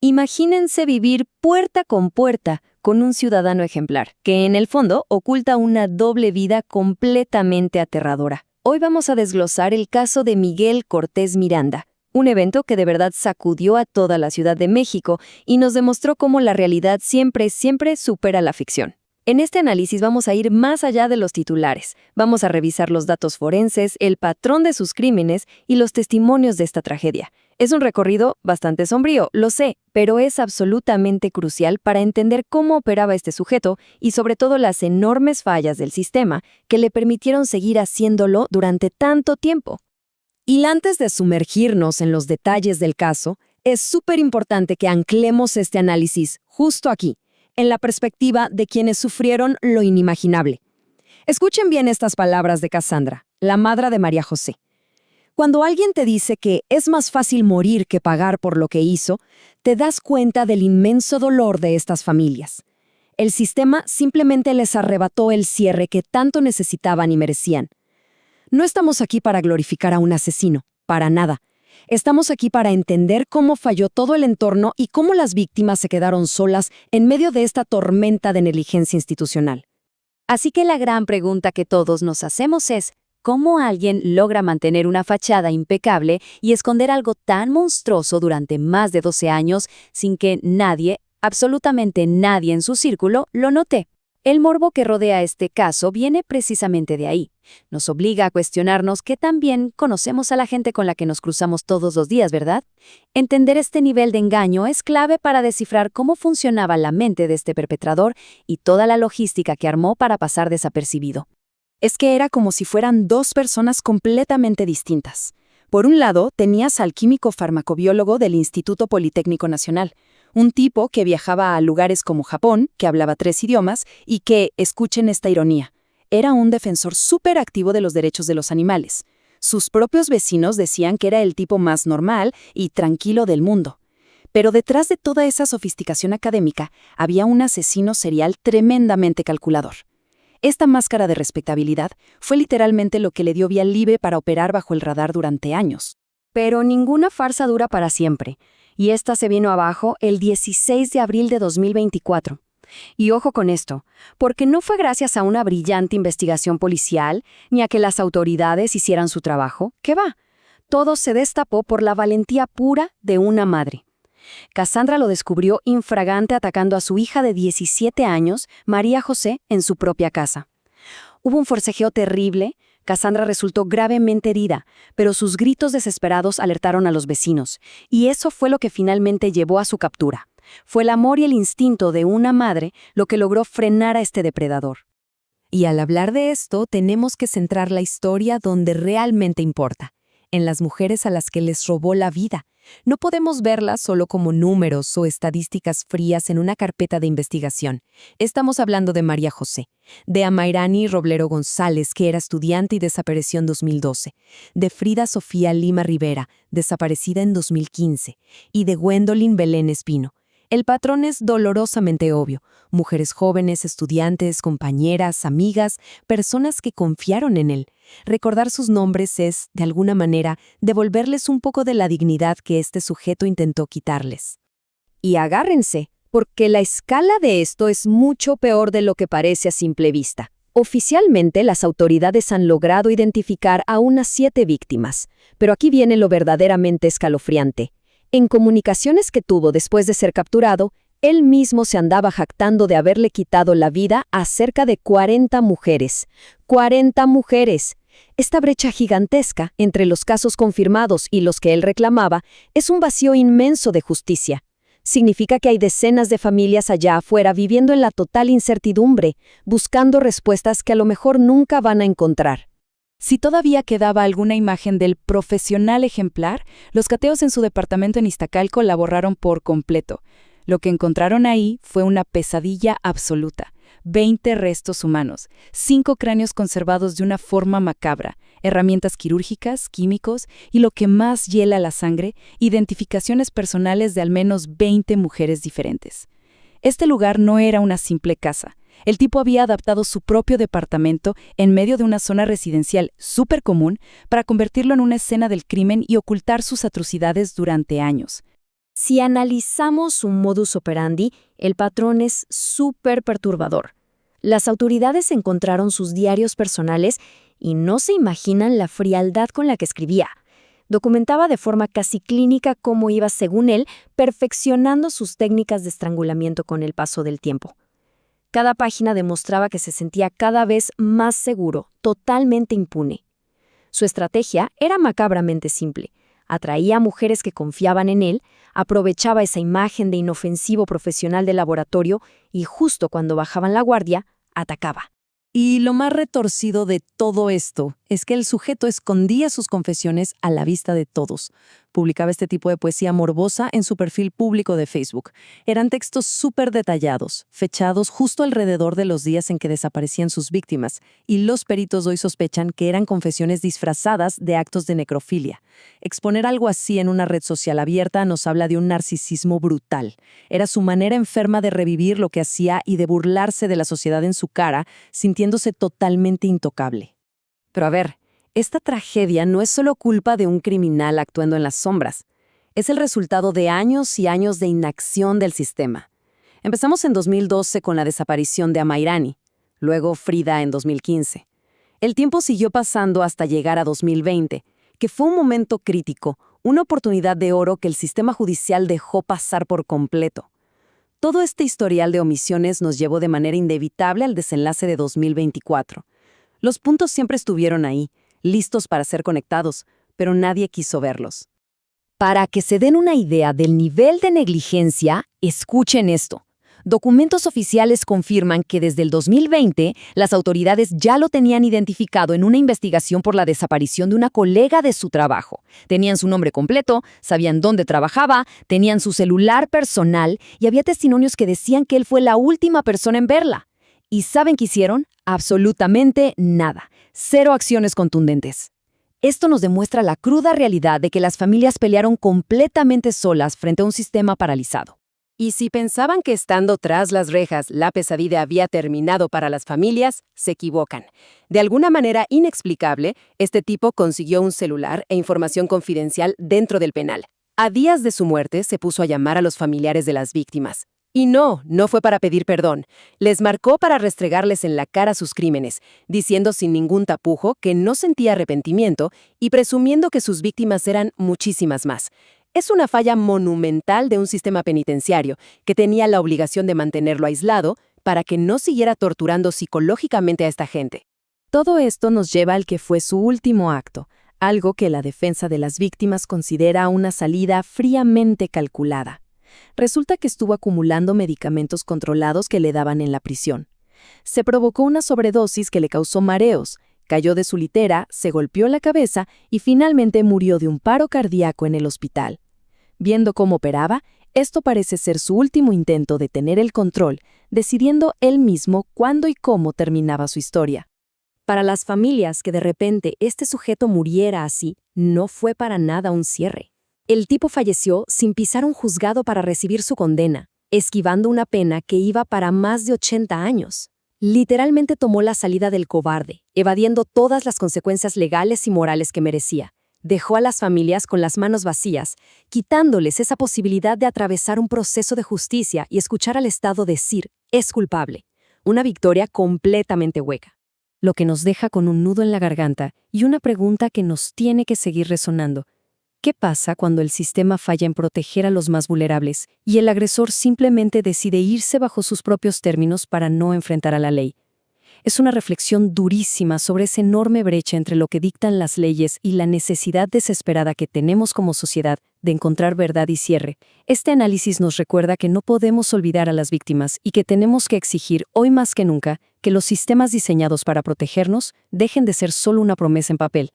Imagínense vivir puerta con puerta con un ciudadano ejemplar, que en el fondo oculta una doble vida completamente aterradora. Hoy vamos a desglosar el caso de Miguel Cortés Miranda, un evento que de verdad sacudió a toda la Ciudad de México y nos demostró cómo la realidad siempre supera la ficción. En este análisis vamos a ir más allá de los titulares. Vamos a revisar los datos forenses, el patrón de sus crímenes y los testimonios de esta tragedia. Es un recorrido bastante sombrío, lo sé, pero es absolutamente crucial para entender cómo operaba este sujeto y sobre todo las enormes fallas del sistema que le permitieron seguir haciéndolo durante tanto tiempo. Y antes de sumergirnos en los detalles del caso, es súper importante que anclemos este análisis justo aquí, en la perspectiva de quienes sufrieron lo inimaginable. Escuchen bien estas palabras de Cassandra, la madre de María José. Cuando alguien te dice que es más fácil morir que pagar por lo que hizo, te das cuenta del inmenso dolor de estas familias. El sistema simplemente les arrebató el cierre que tanto necesitaban y merecían. No estamos aquí para glorificar a un asesino, para nada. Estamos aquí para entender cómo falló todo el entorno y cómo las víctimas se quedaron solas en medio de esta tormenta de negligencia institucional. Así que la gran pregunta que todos nos hacemos es, ¿cómo alguien logra mantener una fachada impecable y esconder algo tan monstruoso durante más de 12 años sin que nadie, absolutamente nadie en su círculo, lo note? El morbo que rodea este caso viene precisamente de ahí. Nos obliga a cuestionarnos que también conocemos a la gente con la que nos cruzamos todos los días, ¿verdad? Entender este nivel de engaño es clave para descifrar cómo funcionaba la mente de este perpetrador y toda la logística que armó para pasar desapercibido. Es que era como si fueran dos personas completamente distintas. Por un lado, tenías al químico farmacobiólogo del Instituto Politécnico Nacional, un tipo que viajaba a lugares como Japón, que hablaba 3 idiomas, y que, escuchen esta ironía, era un defensor súper activo de los derechos de los animales. Sus propios vecinos decían que era el tipo más normal y tranquilo del mundo. Pero detrás de toda esa sofisticación académica había un asesino serial tremendamente calculador. Esta máscara de respetabilidad fue literalmente lo que le dio vía libre para operar bajo el radar durante años. Pero ninguna farsa dura para siempre, y esta se vino abajo el 16 de abril de 2024. Y ojo con esto, porque no fue gracias a una brillante investigación policial ni a que las autoridades hicieran su trabajo, que va. Todo se destapó por la valentía pura de una madre. Cassandra lo descubrió infragante atacando a su hija de 17 años, María José, en su propia casa. Hubo un forcejeo terrible. Cassandra resultó gravemente herida, pero sus gritos desesperados alertaron a los vecinos, y eso fue lo que finalmente llevó a su captura. Fue el amor y el instinto de una madre lo que logró frenar a este depredador. Y al hablar de esto, tenemos que centrar la historia donde realmente importa, en las mujeres a las que les robó la vida. No podemos verlas solo como números o estadísticas frías en una carpeta de investigación. Estamos hablando de María José, de Amairani Roblero González, que era estudiante y desapareció en 2012, de Frida Sofía Lima Rivera, desaparecida en 2015, y de Gwendolyn Belén Espino. El patrón es dolorosamente obvio. Mujeres jóvenes, estudiantes, compañeras, amigas, personas que confiaron en él. Recordar sus nombres es, de alguna manera, devolverles un poco de la dignidad que este sujeto intentó quitarles. Y agárrense, porque la escala de esto es mucho peor de lo que parece a simple vista. Oficialmente, las autoridades han logrado identificar a unas 7 víctimas, pero aquí viene lo verdaderamente escalofriante. En comunicaciones que tuvo después de ser capturado, él mismo se andaba jactando de haberle quitado la vida a cerca de 40 mujeres. ¡40 mujeres! Esta brecha gigantesca entre los casos confirmados y los que él reclamaba es un vacío inmenso de justicia. Significa que hay decenas de familias allá afuera viviendo en la total incertidumbre, buscando respuestas que a lo mejor nunca van a encontrar. Si todavía quedaba alguna imagen del profesional ejemplar, los cateos en su departamento en Iztacalco la borraron por completo. Lo que encontraron ahí fue una pesadilla absoluta. 20 restos humanos, 5 cráneos conservados de una forma macabra, herramientas quirúrgicas, químicos y lo que más hiela la sangre, identificaciones personales de al menos 20 mujeres diferentes. Este lugar no era una simple casa. El tipo había adaptado su propio departamento en medio de una zona residencial súper común para convertirlo en una escena del crimen y ocultar sus atrocidades durante años. Si analizamos su modus operandi, el patrón es súper perturbador. Las autoridades encontraron sus diarios personales y no se imaginan la frialdad con la que escribía. Documentaba de forma casi clínica cómo iba, según él, perfeccionando sus técnicas de estrangulamiento con el paso del tiempo. Cada página demostraba que se sentía cada vez más seguro, totalmente impune. Su estrategia era macabramente simple. Atraía a mujeres que confiaban en él, aprovechaba esa imagen de inofensivo profesional de laboratorio y justo cuando bajaban la guardia, atacaba. Y lo más retorcido de todo esto es que el sujeto escondía sus confesiones a la vista de todos. Publicaba este tipo de poesía morbosa en su perfil público de Facebook. Eran textos súper detallados, fechados justo alrededor de los días en que desaparecían sus víctimas, y los peritos hoy sospechan que eran confesiones disfrazadas de actos de necrofilia. Exponer algo así en una red social abierta nos habla de un narcisismo brutal. Era su manera enferma de revivir lo que hacía y de burlarse de la sociedad en su cara, sintiéndose totalmente intocable. Pero a ver, esta tragedia no es solo culpa de un criminal actuando en las sombras. Es el resultado de años y años de inacción del sistema. Empezamos en 2012 con la desaparición de Amairani, luego Frida en 2015. El tiempo siguió pasando hasta llegar a 2020, que fue un momento crítico, una oportunidad de oro que el sistema judicial dejó pasar por completo. Todo este historial de omisiones nos llevó de manera inevitable al desenlace de 2024. Los puntos siempre estuvieron ahí, listos para ser conectados, pero nadie quiso verlos. Para que se den una idea del nivel de negligencia, escuchen esto. Documentos oficiales confirman que desde el 2020 las autoridades ya lo tenían identificado en una investigación por la desaparición de una colega de su trabajo. Tenían su nombre completo, sabían dónde trabajaba, tenían su celular personal y había testimonios que decían que él fue la última persona en verla. ¿Y saben qué hicieron? Absolutamente nada. Cero acciones contundentes. Esto nos demuestra la cruda realidad de que las familias pelearon completamente solas frente a un sistema paralizado. Y si pensaban que estando tras las rejas la pesadilla había terminado para las familias, se equivocan. De alguna manera inexplicable, este tipo consiguió un celular e información confidencial dentro del penal. A días de su muerte se puso a llamar a los familiares de las víctimas. Y no fue para pedir perdón. Les marcó para restregarles en la cara sus crímenes, diciendo sin ningún tapujo que no sentía arrepentimiento y presumiendo que sus víctimas eran muchísimas más. Es una falla monumental de un sistema penitenciario que tenía la obligación de mantenerlo aislado para que no siguiera torturando psicológicamente a esta gente. Todo esto nos lleva al que fue su último acto, algo que la defensa de las víctimas considera una salida fríamente calculada. Resulta que estuvo acumulando medicamentos controlados que le daban en la prisión. Se provocó una sobredosis que le causó mareos, cayó de su litera, se golpeó la cabeza y finalmente murió de un paro cardíaco en el hospital. Viendo cómo operaba, esto parece ser su último intento de tener el control, decidiendo él mismo cuándo y cómo terminaba su historia. Para las familias que de repente este sujeto muriera así, no fue para nada un cierre. El tipo falleció sin pisar un juzgado para recibir su condena, esquivando una pena que iba para más de 80 años. Literalmente tomó la salida del cobarde, evadiendo todas las consecuencias legales y morales que merecía. Dejó a las familias con las manos vacías, quitándoles esa posibilidad de atravesar un proceso de justicia y escuchar al Estado decir, es culpable. Una victoria completamente hueca. Lo que nos deja con un nudo en la garganta y una pregunta que nos tiene que seguir resonando. ¿Qué pasa cuando el sistema falla en proteger a los más vulnerables y el agresor simplemente decide irse bajo sus propios términos para no enfrentar a la ley? Es una reflexión durísima sobre esa enorme brecha entre lo que dictan las leyes y la necesidad desesperada que tenemos como sociedad de encontrar verdad y cierre. Este análisis nos recuerda que no podemos olvidar a las víctimas y que tenemos que exigir, hoy más que nunca, que los sistemas diseñados para protegernos dejen de ser solo una promesa en papel